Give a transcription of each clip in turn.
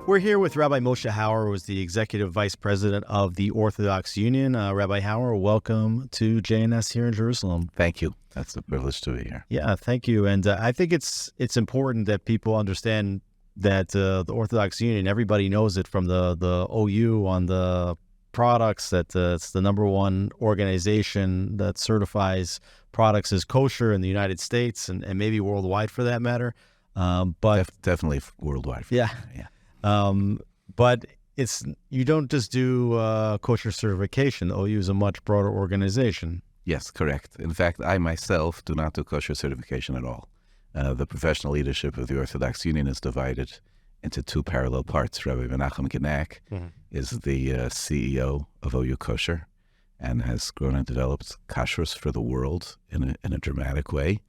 We're here with Rabbi Moshe Hauer, who is the Executive Vice President of the Orthodox Union. Rabbi Hauer, welcome to JNS here in Jerusalem. Thank you. That's a privilege to be here. Yeah, thank you. And I think it's important that people understand that the Orthodox Union, everybody knows it from the OU on the products, that it's the number one organization that certifies products as kosher in the United States and maybe worldwide for that matter. But definitely worldwide. Yeah. But you don't just do kosher certification. OU is a much broader organization. Yes, correct. In fact, I myself do not do kosher certification at all. The professional leadership of the Orthodox Union is divided into two parallel parts. Rabbi Menachem Genack is the CEO of OU Kosher and has grown and developed kashrus for the world in a dramatic way.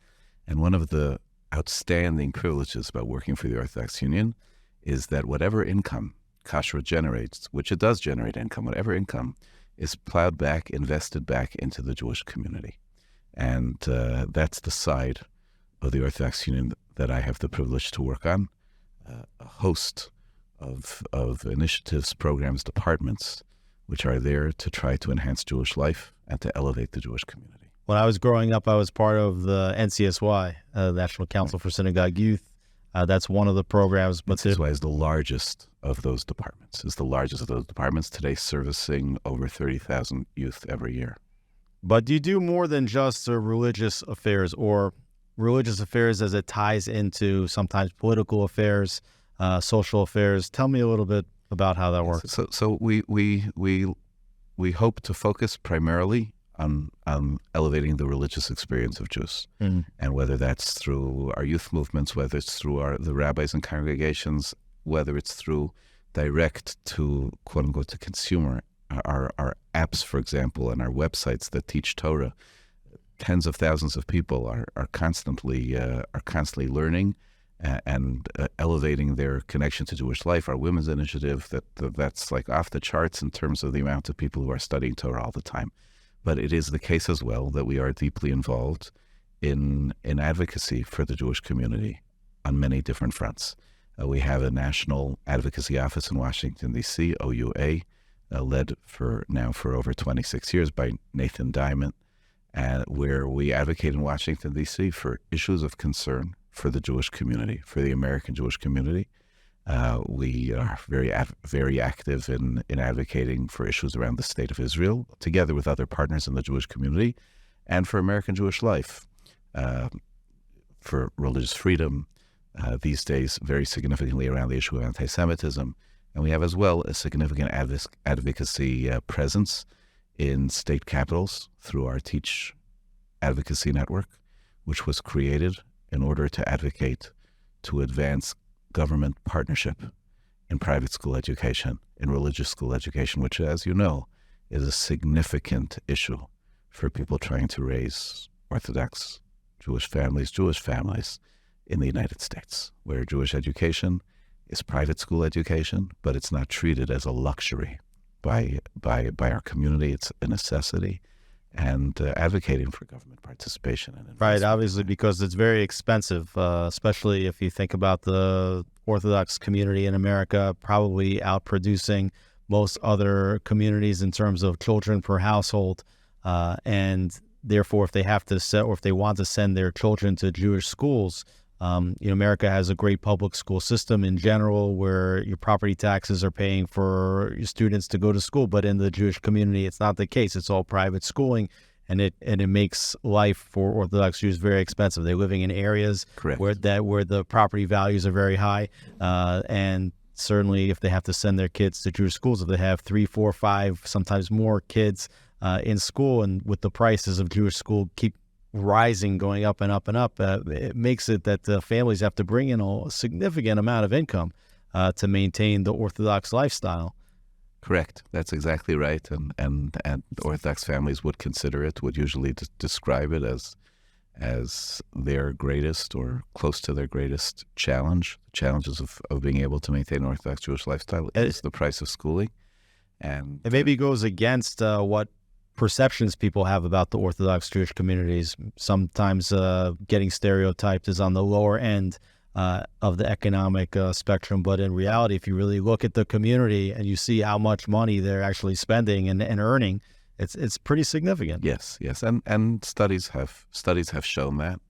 And one of the outstanding privileges about working for the Orthodox Union is that whatever income kashrut generates, which it does generate income, whatever income is plowed back, invested back into the Jewish community. And that's the side of the Orthodox Union that I have the privilege to work on. A host of initiatives, programs, departments, which are there to try to enhance Jewish life and to elevate the Jewish community. When I was growing up, I was part of the NCSY, National Council for Synagogue Youth. That's one of the programs. But NCSY is the largest of those departments. It's the largest of those departments today, servicing over 30,000 youth every year. But you do more than just religious affairs, or religious affairs as it ties into sometimes political affairs, social affairs. Tell me a little bit about how that works. So we hope to focus primarily on elevating the religious experience of Jews. And whether that's through our youth movements, whether it's through the rabbis and congregations, whether it's through direct to, quote unquote, to consumer, our apps, for example, and our websites that teach Torah. Tens of thousands of people are constantly learning and elevating their connection to Jewish life. Our women's initiative, that's like off the charts in terms of the amount of people who are studying Torah all the time. But it is the case as well that we are deeply involved in advocacy for the Jewish community on many different fronts. We have a national advocacy office in Washington, D.C., OUA, led for over 26 years by Nathan Diamond, where we advocate in Washington, D.C. for issues of concern for the Jewish community, for the American Jewish community. We are very active in advocating for issues around the state of Israel, together with other partners in the Jewish community, and for American Jewish life, for religious freedom, these days very significantly around the issue of AntiSemitism. And we have as well a significant advocacy presence in state capitals through our Teach Advocacy Network, which was created in order to advocate to advance government partnership in private school education, in religious school education, which, as you know, is a significant issue for people trying to raise Orthodox Jewish families in the United States, where Jewish education is private school education, but it's not treated as a luxury by our community. It's a necessity. And advocating for government participation. Right, obviously, because it's very expensive, especially if you think about the Orthodox community in America, probably outproducing most other communities in terms of children per household. And therefore, if they want to send their children to Jewish schools, America has a great public school system in general where your property taxes are paying for your students to go to school. But in the Jewish community, it's not the case. It's all private schooling, and it makes life for Orthodox Jews very expensive. They're living in areas where the property values are very high. And certainly if they have to send their kids to Jewish schools, if they have 3, 4, 5, sometimes more kids in school, and with the prices of Jewish school keep rising, going up and up and up, it makes it that the families have to bring in a significant amount of income to maintain the Orthodox lifestyle. Correct. That's exactly right. And Orthodox families would consider it, would usually describe it as their greatest or close to their greatest challenge. Challenges of being able to maintain an Orthodox Jewish lifestyle is the price of schooling. And it maybe goes against what perceptions people have about the Orthodox Jewish communities. Sometimes getting stereotyped is on the lower end of the economic spectrum. But in reality, if you really look at the community and you see how much money they're actually spending and earning, it's pretty significant. Yes, and studies have shown that.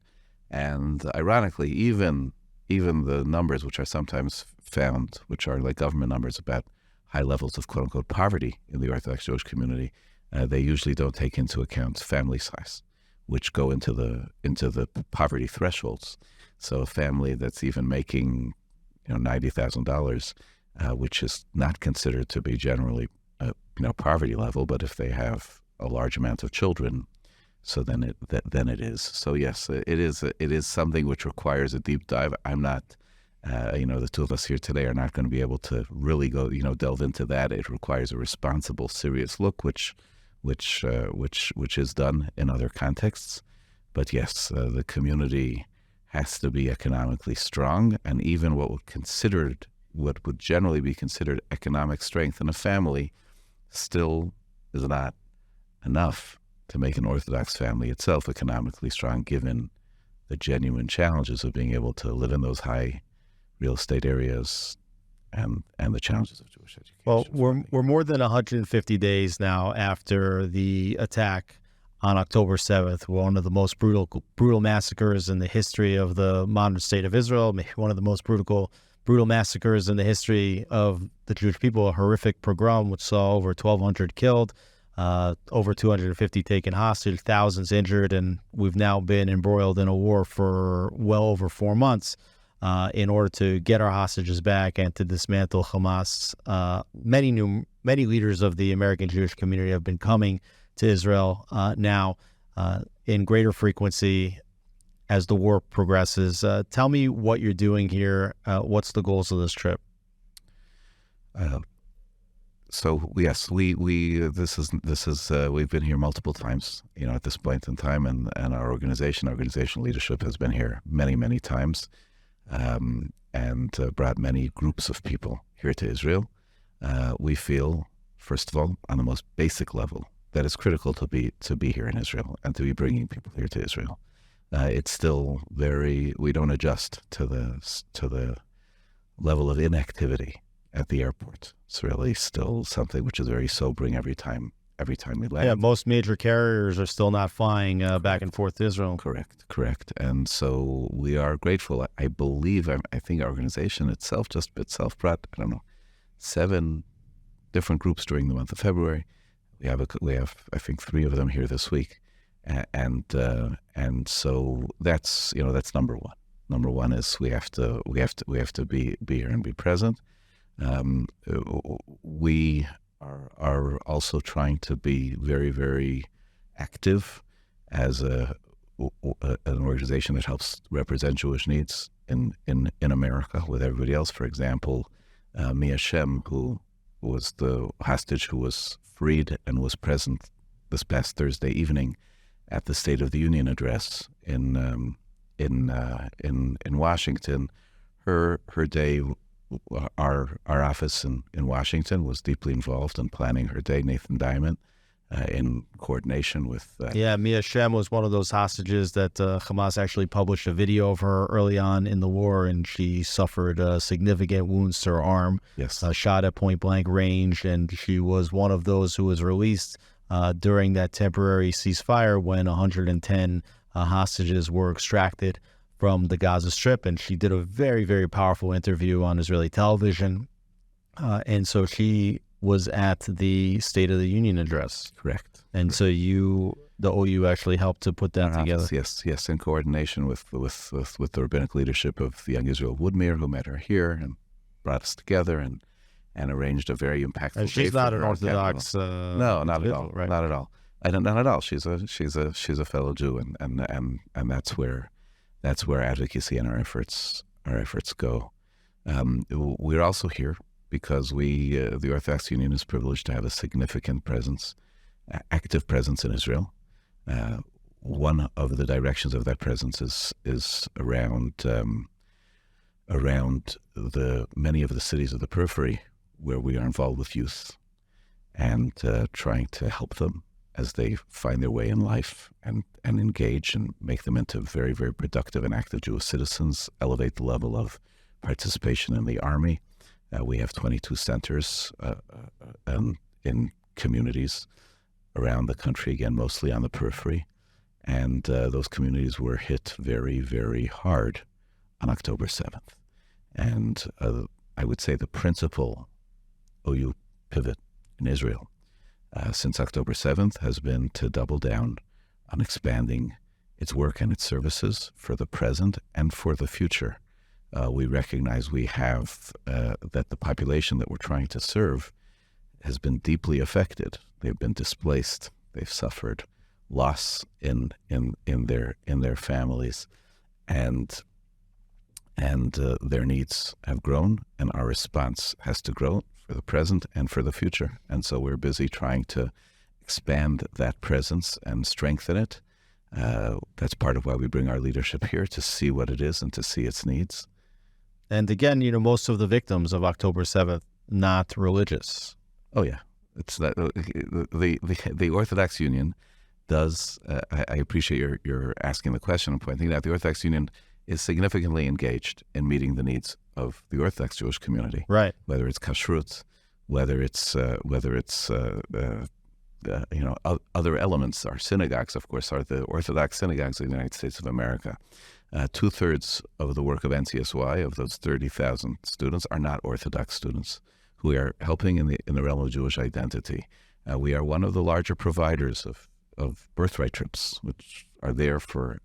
And ironically, even the numbers which are sometimes found, which are like government numbers about high levels of quote unquote poverty in the Orthodox Jewish community, they usually don't take into account family size, which go into the poverty thresholds. So a family that's even making $90,000, which is not considered to be generally poverty level, but if they have a large amount of children, so then it is. So yes, it is something which requires a deep dive. I'm not, the two of us here today are not going to be able to really go delve into that. It requires a responsible, serious look, which is done in other contexts. But yes, the community has to be economically strong, and even what would generally be considered economic strength in a family still is not enough to make an Orthodox family itself economically strong, given the genuine challenges of being able to live in those high real estate areas and the challenges of Jewish education. Well, we're more than 150 days now after the attack on October 7th, one of the most brutal massacres in the history of the modern state of Israel, maybe one of the most brutal massacres in the history of the Jewish people, a horrific pogrom which saw over 1,200 killed, over 250 taken hostage, thousands injured, and we've now been embroiled in a war for well over 4 months in order to get our hostages back and to dismantle Hamas. Many leaders of the American Jewish community have been coming to Israel now in greater frequency as the war progresses. Tell me what you're doing here. What's the goals of this trip? So yes, we've been here multiple times, at this point in time, and our organizational leadership has been here many times, and brought many groups of people here to Israel. We feel, first of all, on the most basic level, that it's critical to be here in Israel and to be bringing people here to Israel. It's still we don't adjust to the level of inactivity at the airport. It's really still something which is very sobering every time we land. Yeah, most major carriers are still not flying back and forth to Israel. Correct. And so we are grateful. I think our organization itself brought, 7 different groups during the month of February. We have I think 3 of them here this week, and so that's number one. Number one is we have to be here and be present. We are also trying to be very, very active as an organization that helps represent Jewish needs in America with everybody else. For example, Mia Shem, who was the hostage who was freed and was present this past Thursday evening at the State of the Union address in Washington. Her day, our office in Washington was deeply involved in planning her day. Nathan Diamond, in coordination with... Mia Shem was one of those hostages that Hamas actually published a video of her early on in the war, and she suffered significant wounds to her arm. Yes. Shot at point-blank range, and she was one of those who was released during that temporary ceasefire when 110 hostages were extracted from the Gaza Strip, and she did a very, very powerful interview on Israeli television. And so she was at the State of the Union address. Correct. And so the OU actually helped to put that together. Yes, in coordination with the rabbinic leadership of the Young Israel Woodmere, who met her here and brought us together and arranged a very impactful. And she's not an Orthodox. No, not at all. Right? Not at all. Not at all. She's a fellow Jew, and that's where advocacy and our efforts go. We're also here because the Orthodox Union is privileged to have a significant presence, active presence in Israel. One of the directions of that presence is around the many of the cities of the periphery where we are involved with youth and trying to help them as they find their way in life and engage and make them into very, very productive and active Jewish citizens, elevate the level of participation in the Army. We have 22 centers in communities around the country, again, mostly on the periphery. And those communities were hit very, very hard on October 7th. And I would say the principal OU pivot in Israel since October 7th has been to double down on expanding its work and its services for the present and for the future. We recognize we have that the population that we're trying to serve has been deeply affected. They've been displaced. They've suffered loss in their families, and their needs have grown, and our response has to grow for the present and for the future. And so we're busy trying to expand that presence and strengthen it. That's part of why we bring our leadership here, to see what it is and to see its needs. And again, most of the victims of October 7th, not religious. Oh yeah, it's that the Orthodox Union does. I appreciate your asking the question and pointing out the Orthodox Union is significantly engaged in meeting the needs of the Orthodox Jewish community. Right. Whether it's kashrut, whether it's other elements. Our synagogues, of course, are the Orthodox synagogues of the United States of America. 2/3 of the work of NCSY, of those 30,000 students, are not Orthodox students who we are helping in the realm of Jewish identity. We are one of the larger providers of birthright trips, which are there for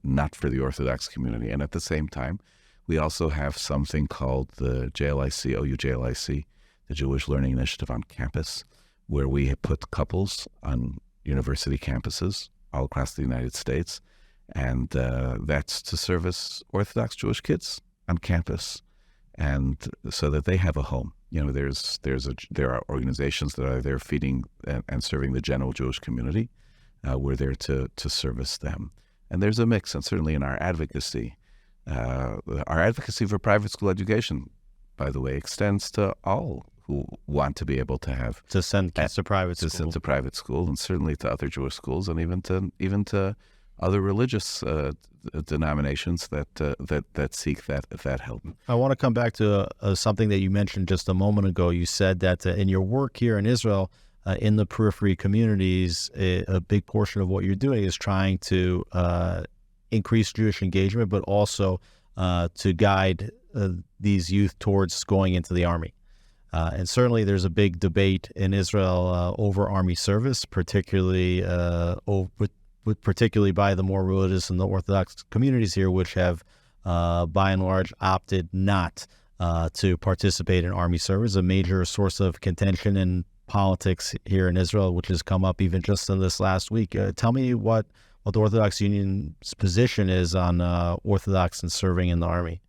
not for the Orthodox community. And at the same time, we also have something called the JLIC, OU-JLIC, the Jewish Learning Initiative on campus, where we put couples on university campuses all across the United States. And that's to service Orthodox Jewish kids on campus, and so that they have a home. There are organizations that are there feeding and serving the general Jewish community. We're there to service them. And there's a mix, and certainly in our advocacy for private school education, by the way, extends to all who want to be able to have to send kids to private school. To send to private school, and certainly to other Jewish schools, and even to other religious denominations that seek that help. I want to come back to something that you mentioned just a moment ago. You said that in your work here in Israel, in the periphery communities, a big portion of what you're doing is trying to increase Jewish engagement, but also to guide these youth towards going into the army. And certainly there's a big debate in Israel over army service, particularly by the more religious and the Orthodox communities here, which have, by and large, opted not to participate in army service, a major source of contention in politics here in Israel, which has come up even just in this last week. Tell me what the Orthodox Union's position is on Orthodox and serving in the army.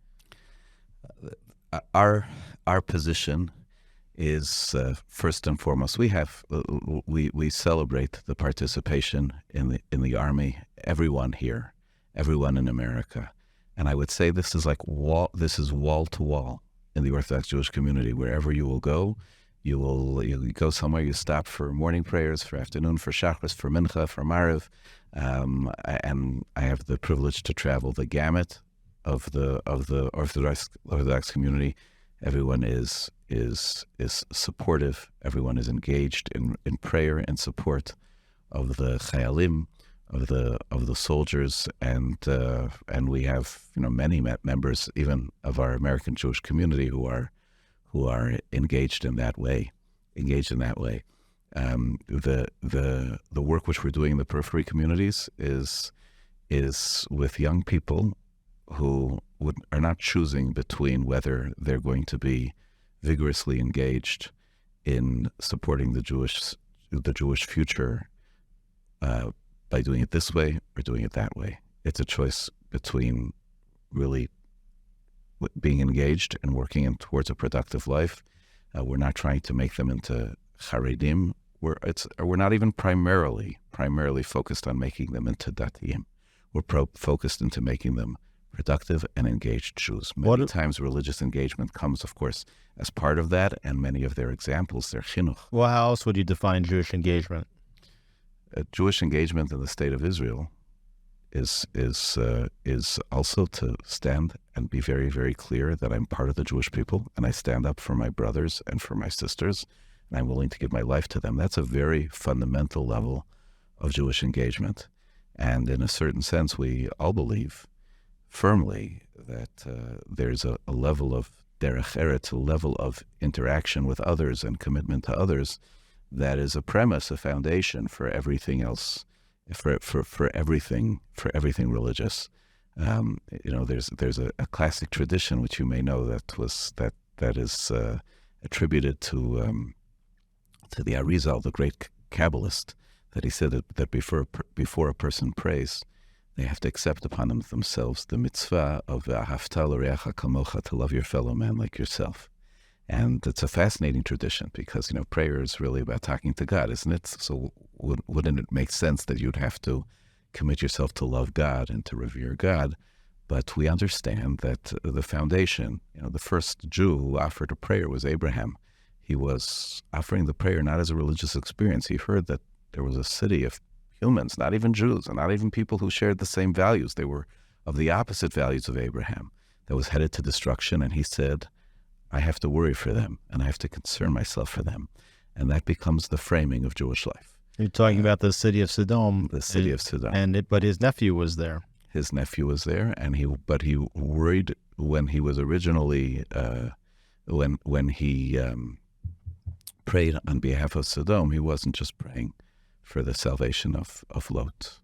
Our position is first and foremost, we celebrate the participation in the army. Everyone here, everyone in America, and I would say this is wall to wall in the Orthodox Jewish community. Wherever you will go, you go somewhere. You stop for morning prayers, for afternoon, for Shachris, for Mincha, for Mariv, and I have the privilege to travel the gamut of the Orthodox community. Everyone is supportive. Everyone is engaged in prayer and support of the chayalim, of the soldiers, and we have many members even of our American Jewish community who are engaged in that way. The work which we're doing in the periphery communities is with young people who are not choosing between whether they're going to be vigorously engaged in supporting the Jewish future by doing it this way or doing it that way. It's a choice between really being engaged and working towards a productive life. We're not trying to make them into Haredim. We're not even primarily focused on making them into Datiyim. We're focused into making them productive and engaged Jews. Many times religious engagement comes, of course, as part of that, and many of their examples, their chinuch. Well, how else would you define Jewish engagement? Jewish engagement in the state of Israel is also to stand and be very, very clear that I'm part of the Jewish people, and I stand up for my brothers and for my sisters, and I'm willing to give my life to them. That's a very fundamental level of Jewish engagement. And in a certain sense, we all believe firmly that there's a level of derech eretz, a level of interaction with others and commitment to others that is a premise, a foundation for everything else, for everything religious. There's a classic tradition which you may know that is attributed to the Arizal, the great Kabbalist, that he said that before a person prays, they have to accept upon themselves the mitzvah of v'ahavta l'reacha kamocha, to love your fellow man like yourself. And it's a fascinating tradition because, prayer is really about talking to God, isn't it? So wouldn't it make sense that you'd have to commit yourself to love God and to revere God? But we understand that the foundation, the first Jew who offered a prayer was Abraham. He was offering the prayer not as a religious experience. He heard that there was a city of humans, not even Jews, and not even people who shared the same values. They were of the opposite values of Abraham, that was headed to destruction. And he said, I have to worry for them, and I have to concern myself for them. And that becomes the framing of Jewish life. You're talking about the city of Sodom. The city of Sodom. But his nephew was there. His nephew was there, but he worried when he was originally, when he prayed on behalf of Sodom, he wasn't just praying for the salvation of Lot.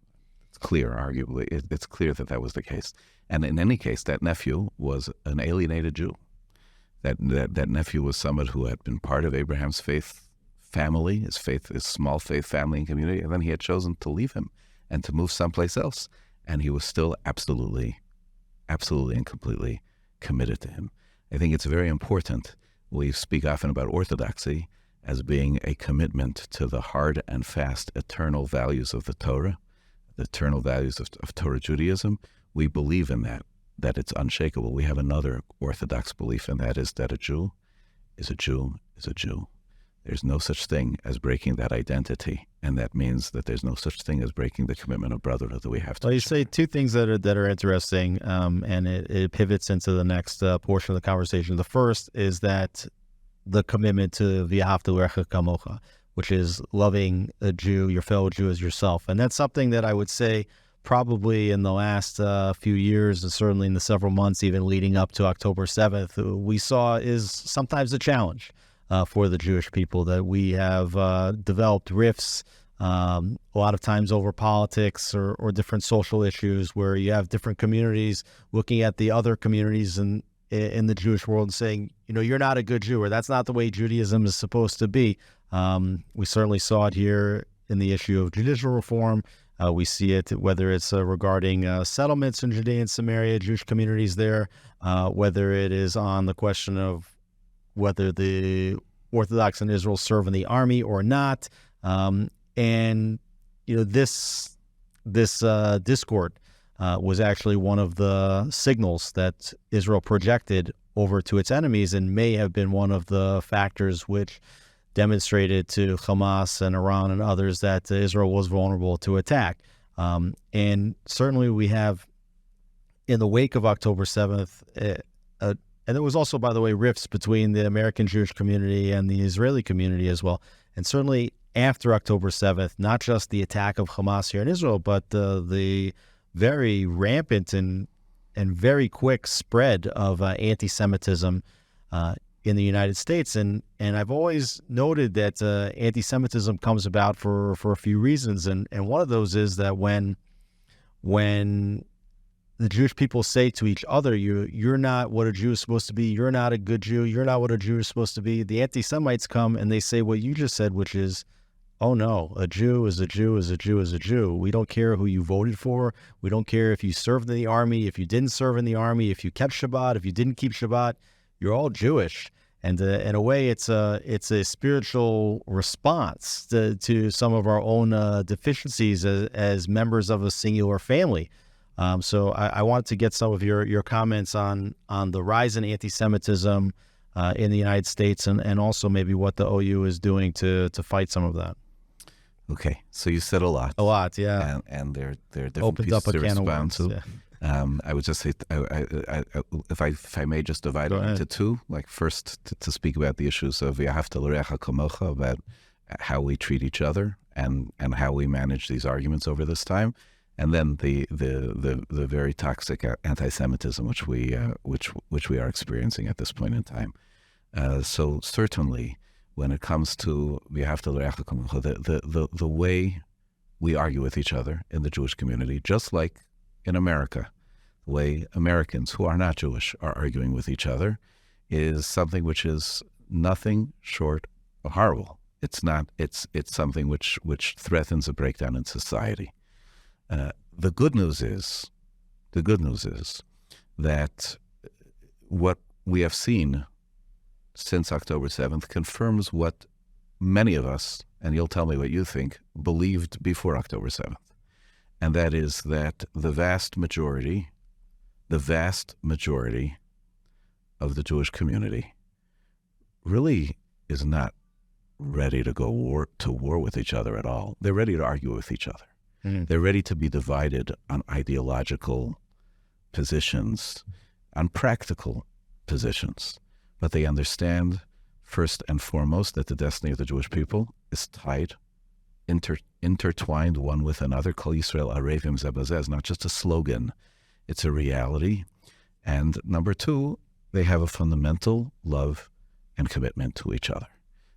It's clear, arguably, it's clear that was the case. And in any case, that nephew was an alienated Jew. That nephew was someone who had been part of Abraham's faith family, his small faith family and community, and then he had chosen to leave him and to move someplace else. And he was still absolutely and completely committed to him. I think it's very important. We speak often about orthodoxy as being a commitment to the hard and fast eternal values of the Torah, the eternal values of Torah Judaism. We believe in that it's unshakable. We have another orthodox belief, and that is that a Jew is a Jew is a Jew. There's no such thing as breaking that identity, and that means that there's no such thing as breaking the commitment of brotherhood that we have to. Well, you say two things that are interesting, and it pivots into the next portion of the conversation. The first is that the commitment to v'ahavta l'reacha kamocha, which is loving a Jew, your fellow Jew, as yourself. And that's something that I would say probably in the last few years, and certainly in the several months even leading up to October 7th, we saw is sometimes a challenge for the Jewish people, that we have developed rifts a lot of times over politics or different social issues, where you have different communities looking at the other communities in the Jewish world and saying, you're not a good Jew, or that's not the way Judaism is supposed to be. We certainly saw it here in the issue of judicial reform. We see it whether it's regarding settlements in Judea and Samaria, Jewish communities there, whether it is on the question of whether the Orthodox in Israel serve in the army or not. This discord was actually one of the signals that Israel projected over to its enemies, and may have been one of the factors which demonstrated to Hamas and Iran and others that Israel was vulnerable to attack. And certainly we have, in the wake of October 7th, and there was also, by the way, rifts between the American Jewish community and the Israeli community as well. And certainly after October 7th, not just the attack of Hamas here in Israel, but the very rampant and very quick spread of anti-Semitism in the United States. And I've always noted that anti-Semitism comes about for a few reasons. And one of those is that when the Jewish people say to each other, you're not what a Jew is supposed to be, you're not a good Jew, you're not what a Jew is supposed to be, the anti-Semites come and they say what you just said, which is, oh no, a Jew is a Jew is a Jew is a Jew. We don't care who you voted for. We don't care if you served in the army, if you didn't serve in the army, if you kept Shabbat, if you didn't keep Shabbat, you're all Jewish. And in a way, it's a spiritual response to some of our own deficiencies as members of a singular family. So I wanted to get some of your comments on the rise in anti-Semitism in the United States, and also maybe what the OU is doing to fight some of that. Okay, so you said a lot. A lot, yeah. And there are different Opens pieces up a to can of respond worms. to. Yeah. I would just say, if I may just divide Go it ahead. into two, like first to speak about the issues of V'ahavta l'reacha kamocha, about how we treat each other and how we manage these arguments over this time, and then the very toxic anti-Semitism which we are experiencing at this point in time. So certainly, when it comes to V'ahavta l'reacha kamocha, the way we argue with each other in the Jewish community, just like in America, the way Americans who are not Jewish are arguing with each other, is something which is nothing short of horrible. It's not. It's something which threatens a breakdown in society. The good news is that what we have seen since October 7th confirms what many of us, and you'll tell me what you think, believed before October 7th. And that is that the vast majority of the Jewish community really is not ready to go to war with each other at all. They're ready to argue with each other. They're ready to be divided on ideological positions, on practical positions. But they understand, first and foremost, that the destiny of the Jewish people is tied, intertwined one with another. Kol Yisrael Arevim Zeh B'Zeh is not just a slogan, it's a reality. And number two, they have a fundamental love and commitment to each other.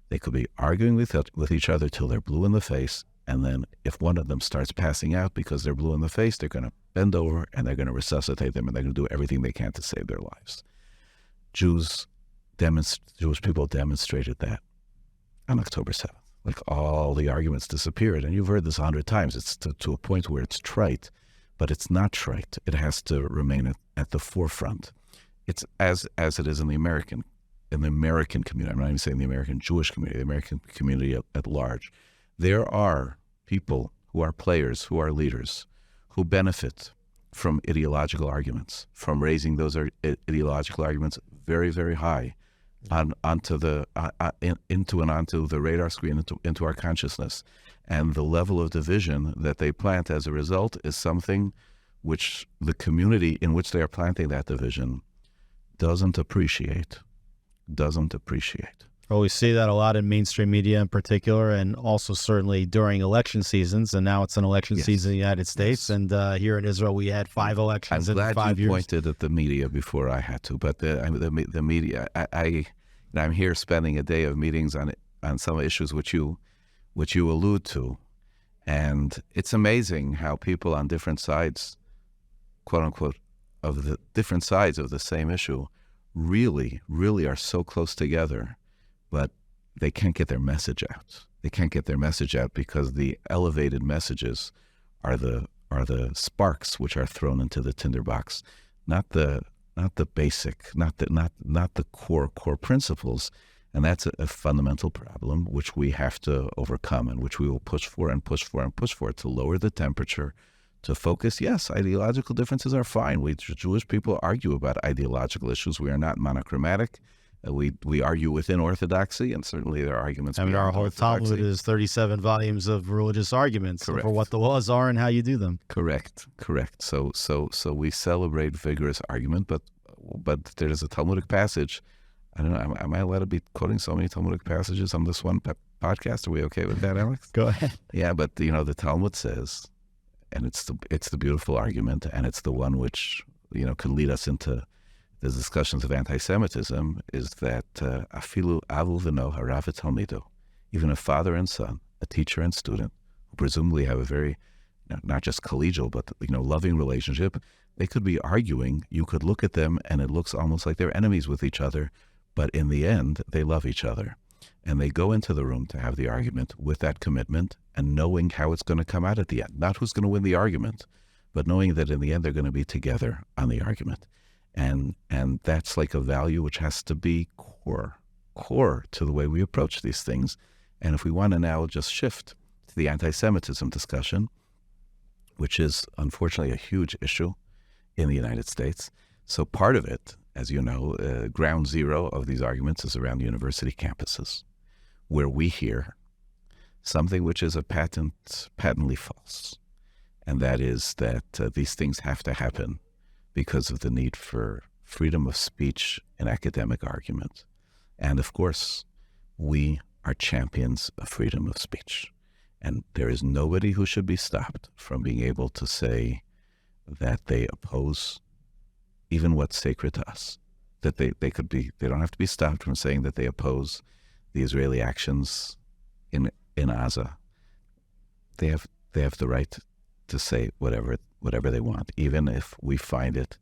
They could be arguing with each other till they're blue in the face, and then if one of them starts passing out because they're blue in the face, they're going to bend over and they're going to resuscitate them, and they're going to do everything they can to save their lives. Jewish people demonstrated that on October 7th. Like, all the arguments disappeared. And you've heard this 100 times. It's to a point where it's trite, but it's not trite. It has to remain at the forefront. It's as it is in the American community. I'm not even saying the American Jewish community, the American community at large. There are people who are players, who are leaders, who benefit from ideological arguments, from raising those ideological arguments very, very high onto the radar screen, into our consciousness. And the level of division that they plant as a result is something which the community in which they are planting that division doesn't appreciate. Well, we see that a lot in mainstream media in particular, and also certainly during election seasons. And now it's an election season in the United States. Yes. And here in Israel, we had 5 elections in 5 years. I'm glad you pointed at the media before I had to. But the media, I'm here spending a day of meetings on some issues which you allude to. And it's amazing how people on different sides, quote unquote, of the different sides of the same issue really, really are so close together, but they can't get their message out. They can't get their message out because the elevated messages are the sparks which are thrown into the tinderbox, not the basic, not the core principles. And that's a fundamental problem which we have to overcome, and which we will push for to lower the temperature, to focus. Yes, ideological differences are fine. We Jewish people argue about ideological issues. We are not monochromatic. We argue within Orthodoxy, and certainly there are arguments. I mean, our whole Talmud is 37 volumes of religious arguments for what the laws are and how you do them. Correct. So we celebrate vigorous argument, but there's a Talmudic passage. I don't know. Am I allowed to be quoting so many Talmudic passages on this one podcast? Are we okay with that, Alex? Go ahead. Yeah, but the Talmud says, and it's the beautiful argument, and it's the one which can lead us into the discussions of anti-Semitism, is that afilu avu v'no harav v'talmido, even a father and son, a teacher and student, who presumably have a very not just collegial but loving relationship, they could be arguing. You could look at them and it looks almost like they're enemies with each other, but in the end they love each other, and they go into the room to have the argument with that commitment and knowing how it's going to come out at the end. Not who's going to win the argument, but knowing that in the end they're going to be together on the argument. And that's like a value which has to be core to the way we approach these things. And if we want to now just shift to the anti-Semitism discussion, which is unfortunately a huge issue in the United States. So part of it, as you know, ground zero of these arguments is around university campuses, where we hear something which is patently false, and that is that these things have to happen because of the need for freedom of speech and academic argument. And of course, we are champions of freedom of speech. And there is nobody who should be stopped from being able to say that they oppose even what's sacred to us. That they don't have to be stopped from saying that they oppose the Israeli actions in Gaza. They have the right to say whatever they want, even if we find it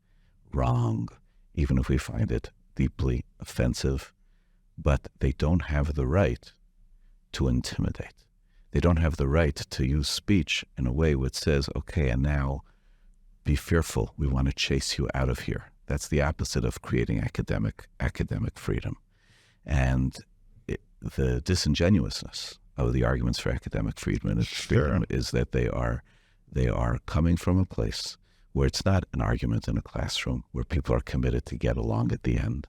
wrong, even if we find it deeply offensive. But they don't have the right to intimidate. They don't have the right to use speech in a way which says, okay, and now be fearful. We want to chase you out of here. That's the opposite of creating academic freedom. And the disingenuousness of the arguments for academic freedom is that they are coming from a place where it's not an argument in a classroom where people are committed to get along at the end.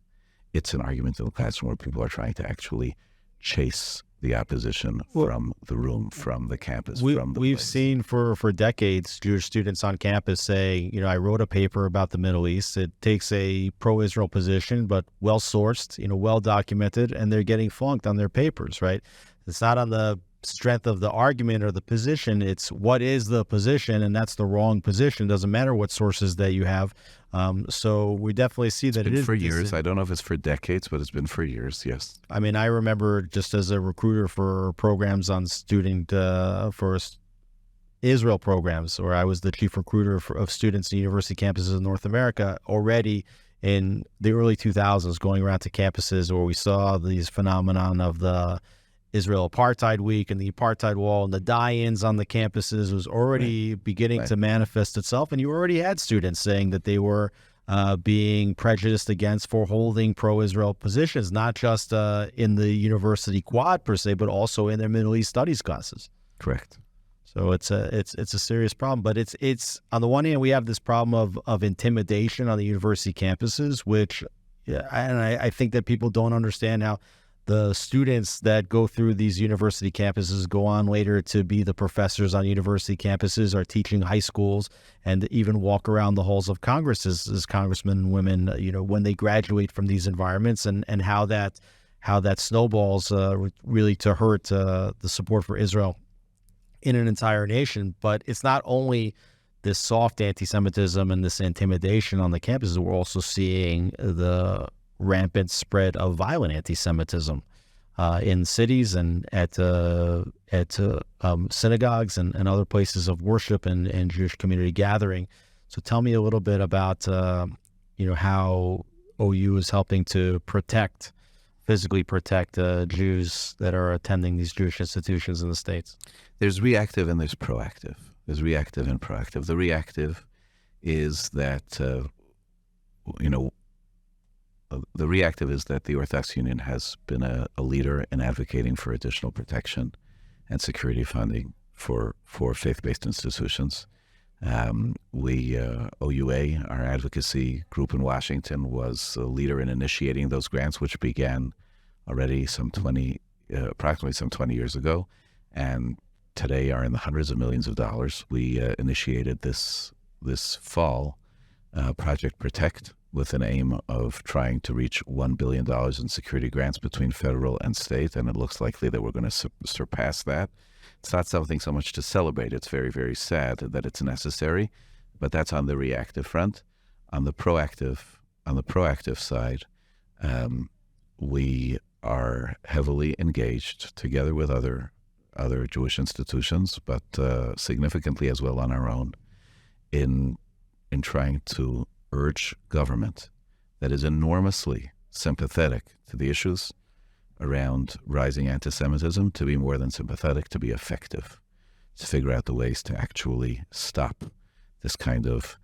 It's an argument in the classroom where people are trying to actually chase the opposition from the room, from the campus, from the We've place. seen for decades Jewish students on campus say, I wrote a paper about the Middle East. It takes a pro-Israel position, but well-sourced, well-documented, and they're getting flunked on their papers, right? It's not on the strength of the argument or the position. It's what is the position, and that's the wrong position. Doesn't matter what sources that you have. So we definitely see that It's been it is for years. I don't know if it's for decades, but it's been for years, yes. I mean, I remember just as a recruiter for programs on for Israel programs, or I was the chief recruiter of students in university campuses in North America, already in the early 2000s, going around to campuses where we saw these phenomenon of the Israel Apartheid Week and the Apartheid Wall and the die-ins on the campuses was already beginning to manifest itself. And you already had students saying that they were being prejudiced against for holding pro-Israel positions, not just in the university quad per se, but also in their Middle East studies classes. Correct. So it's a serious problem. But it's on the one hand, we have this problem of intimidation on the university campuses, which I think that people don't understand how the students that go through these university campuses go on later to be the professors on university campuses, are teaching high schools, and even walk around the halls of Congress as congressmen and women, when they graduate from these environments, and how that snowballs really to hurt the support for Israel in an entire nation. But it's not only this soft anti-Semitism and this intimidation on the campuses. We're also seeing the rampant spread of violent anti-Semitism in cities and at synagogues and other places of worship and Jewish community gathering. So tell me a little bit about how OU is helping to physically protect Jews that are attending these Jewish institutions in the States. There's reactive and there's proactive. There's reactive and proactive. The reactive is that the reactive is that the Orthodox Union has been a leader in advocating for additional protection and security funding for faith-based institutions. OUA, our advocacy group in Washington, was a leader in initiating those grants, which began already approximately some 20 years ago, and today are in the hundreds of millions of dollars. We initiated this fall Project Protect, with an aim of trying to reach $1 billion in security grants between federal and state, and it looks likely that we're going to surpass that. It's not something so much to celebrate. It's very, very sad that it's necessary, but that's on the reactive front. On the proactive side, we are heavily engaged together with other Jewish institutions, but significantly as well on our own, in trying to urge government that is enormously sympathetic to the issues around rising anti-Semitism to be more than sympathetic, to be effective, to figure out the ways to actually stop this kind of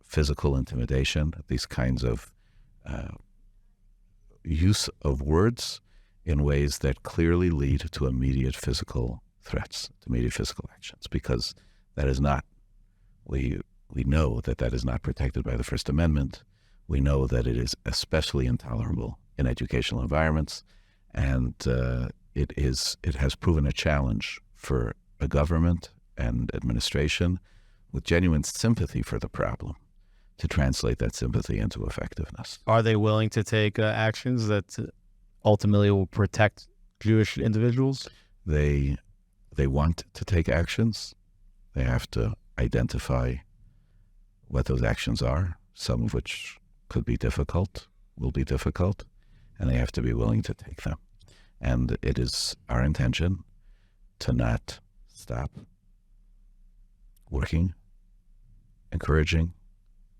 physical intimidation, these kinds of use of words in ways that clearly lead to immediate physical threats, to immediate physical actions, because that is not, we know that is not protected by the First Amendment. We know that it is especially intolerable in educational environments, and it has proven a challenge for a government and administration with genuine sympathy for the problem to translate that sympathy into effectiveness. Are they willing to take actions that ultimately will protect Jewish individuals? They want to take actions. They have to identify what those actions are, some of which could be difficult, will be difficult, and they have to be willing to take them. And it is our intention to not stop working, encouraging,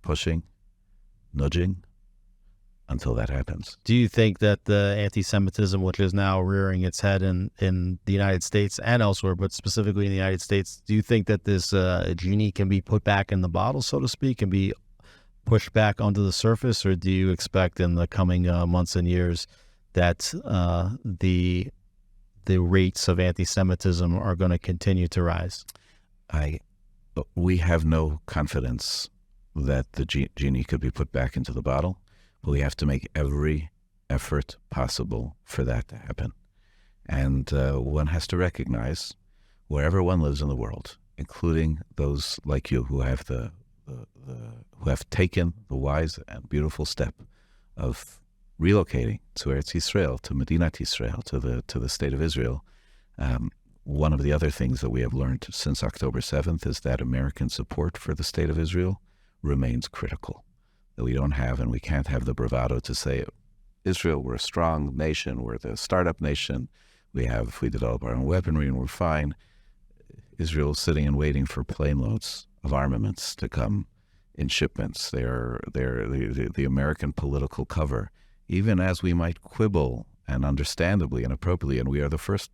pushing, nudging until that happens. Do you think that the anti-Semitism, which is now rearing its head in the United States and elsewhere, but specifically in the United States, do you think that this genie can be put back in the bottle, so to speak, and be pushed back onto the surface, or do you expect in the coming months and years that the rates of anti-Semitism are going to continue to rise? We have no confidence that the genie could be put back into the bottle, but we have to make every effort possible for that to happen. And one has to recognize, wherever one lives in the world, including those like you who have who have taken the wise and beautiful step of relocating to Eretz Yisrael, to Medinat Yisrael, to the state of Israel. One of the other things that we have learned since October 7th is that American support for the state of Israel remains critical. That we don't have, and we can't have the bravado to say, Israel, we're a strong nation, we're the startup nation, we develop our own weaponry and we're fine. Israel is sitting and waiting for plane loads of armaments to come in shipments. They're the American political cover, even as we might quibble, and understandably and appropriately, and we are the first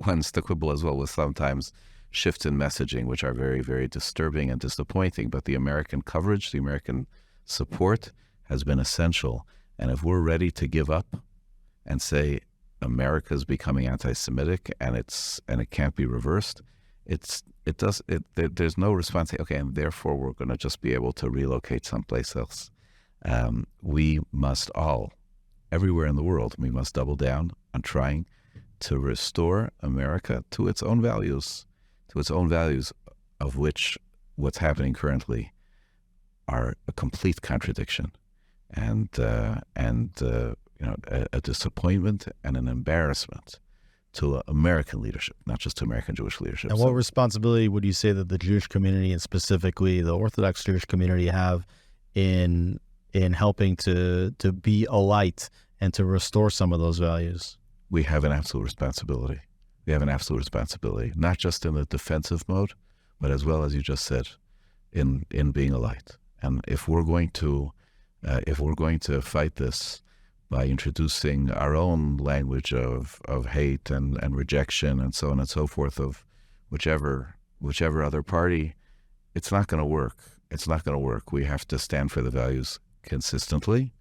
ones to quibble as well with sometimes shifts in messaging, which are very, very disturbing and disappointing. But the American coverage, the American support has been essential. And if we're ready to give up and say America's becoming anti-Semitic and it can't be reversed, there's no response. Okay, and therefore we're going to just be able to relocate someplace else. We must all, everywhere in the world, we must double down on trying to restore America to its own values, of which what's happening currently are a complete contradiction, and a disappointment and an embarrassment to American leadership, not just to American Jewish leadership. And what responsibility would you say that the Jewish community, and specifically the Orthodox Jewish community, have in helping to be a light and to restore some of those values? We have an absolute responsibility. We have an absolute responsibility, not just in the defensive mode, but as well, as you just said, in being a light. And if we're going to fight this by introducing our own language of hate and rejection and so on and so forth of whichever other party, it's not going to work. It's not going to work. We have to stand for the values consistently,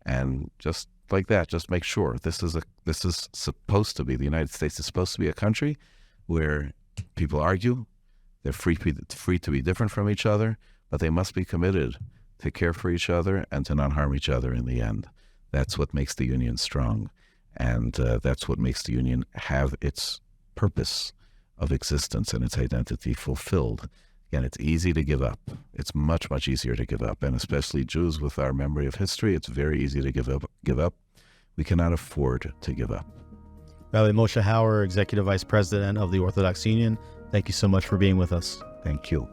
and just like that, just make sure this is supposed to be, the United States is supposed to be a country where people argue, they're free to be different from each other, but they must be committed to care for each other and to not harm each other in the end. That's what makes the Union strong, and that's what makes the Union have its purpose of existence and its identity fulfilled. Again, it's easy to give up. It's much, much easier to give up, and especially Jews with our memory of history, it's very easy to give up. We cannot afford to give up. Rabbi Moshe Hauer, Executive Vice President of the Orthodox Union, thank you so much for being with us. Thank you.